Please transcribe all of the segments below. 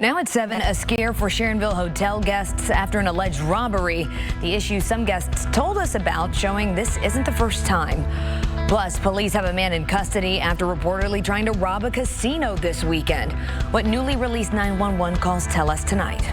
Now at 7, a scare for Sharonville hotel guests after an alleged robbery. The issue some guests told us about showing this isn't the first time. Plus, police have a man in custody after reportedly trying to rob a casino this weekend. What newly released 911 calls tell us tonight.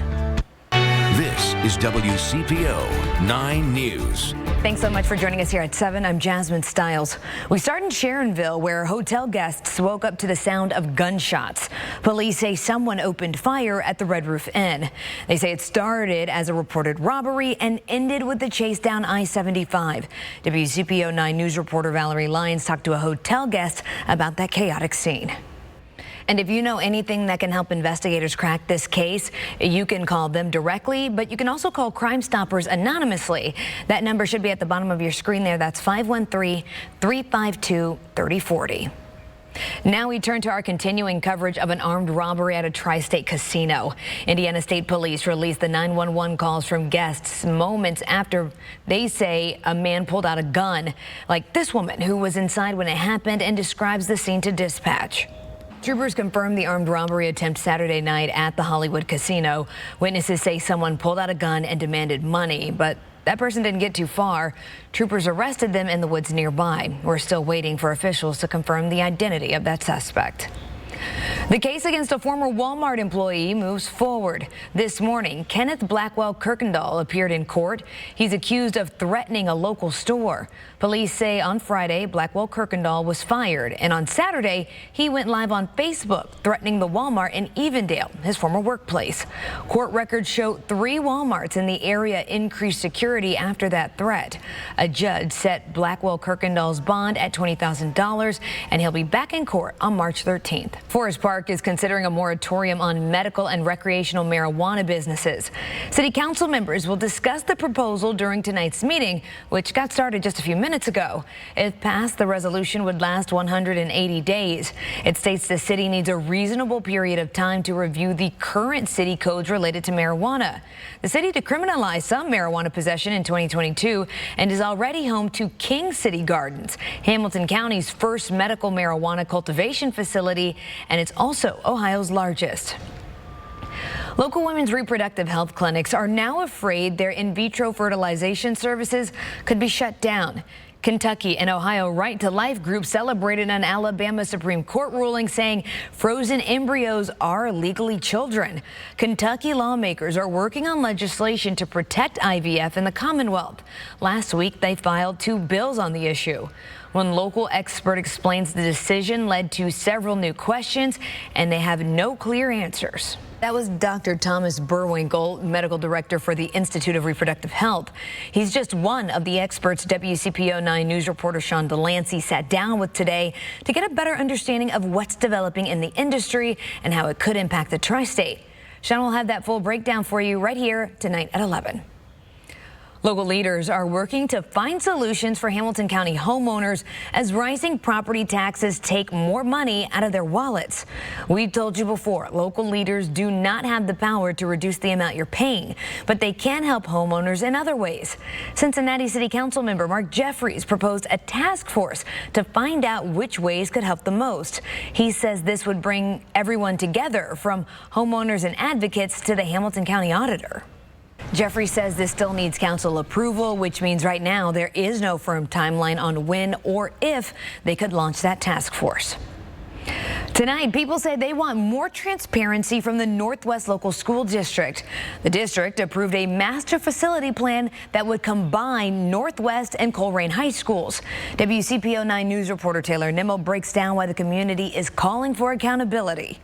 This is WCPO 9 News. Thanks so much for joining us here at 7. I'm Jasmine Stiles. We start in Sharonville, where hotel guests woke up to the sound of gunshots. Police say someone opened fire at the Red Roof Inn. They say it started as a reported robbery and ended with the chase down I-75. WCPO 9 News reporter Valerie Lyons talked to a hotel guest about that chaotic scene. And if you know anything that can help investigators crack this case, you can call them directly, but you can also call Crime Stoppers anonymously. That number should be at the bottom of your screen there. That's 513-352-3040. Now we turn to our continuing coverage of an armed robbery at a tri-state casino. Indiana State Police released the 911 calls from guests moments after they say a man pulled out a gun, like this woman who was inside when it happened, and describes the scene to dispatch. Troopers confirmed the armed robbery attempt Saturday night at the Hollywood Casino. Witnesses say someone pulled out a gun and demanded money, but that person didn't get too far. Troopers arrested them in the woods nearby. We're still waiting for officials to confirm the identity of that suspect. The case against a former Walmart employee moves forward. This morning, Kenneth Blackwell Kirkendall appeared in court. He's accused of threatening a local store. Police say on Friday, Blackwell Kirkendall was fired, and on Saturday, he went live on Facebook threatening the Walmart in Evendale, his former workplace. Court records show 3 Walmarts in the area increased security after that threat. A judge set Blackwell Kirkendall's bond at $20,000, and he'll be back in court on March 13th. Forest Park is considering a moratorium on medical and recreational marijuana businesses. City council members will discuss the proposal during tonight's meeting, which got started just a few minutes ago. If passed, the resolution would last 180 days. It states the city needs a reasonable period of time to review the current city codes related to marijuana. The city decriminalized some marijuana possession in 2022 and is already home to King City Gardens, Hamilton County's first medical marijuana cultivation facility, and it's also Ohio's largest. Local women's reproductive health clinics are now afraid their in vitro fertilization services could be shut down. Kentucky and Ohio Right to Life groups celebrated an Alabama Supreme Court ruling saying frozen embryos are legally children. Kentucky lawmakers are working on legislation to protect IVF in the Commonwealth. Last week, they filed 2 bills on the issue. One local expert explains the decision led to several new questions, and they have no clear answers. That was Dr. Thomas Burwinkle, medical director for the Institute of Reproductive Health. He's just one of the experts WCPO 9 News reporter Sean Delancey sat down with today to get a better understanding of what's developing in the industry and how it could impact the tri-state. Sean will have that full breakdown for you right here tonight at 11. Local leaders are working to find solutions for Hamilton County homeowners as rising property taxes take more money out of their wallets. We've told you before, local leaders do not have the power to reduce the amount you're paying, but they can help homeowners in other ways. Cincinnati City Council member Mark Jeffries proposed a task force to find out which ways could help the most. He says this would bring everyone together, from homeowners and advocates to the Hamilton County auditor. Jeffrey says this still needs council approval, which means right now there is no firm timeline on when or if they could launch that task force. Tonight, people say they want more transparency from the Northwest Local School District. The district approved a master facility plan that would combine Northwest and Colerain High Schools. WCPO 9 News reporter Taylor Nimmo breaks down why the community is calling for accountability.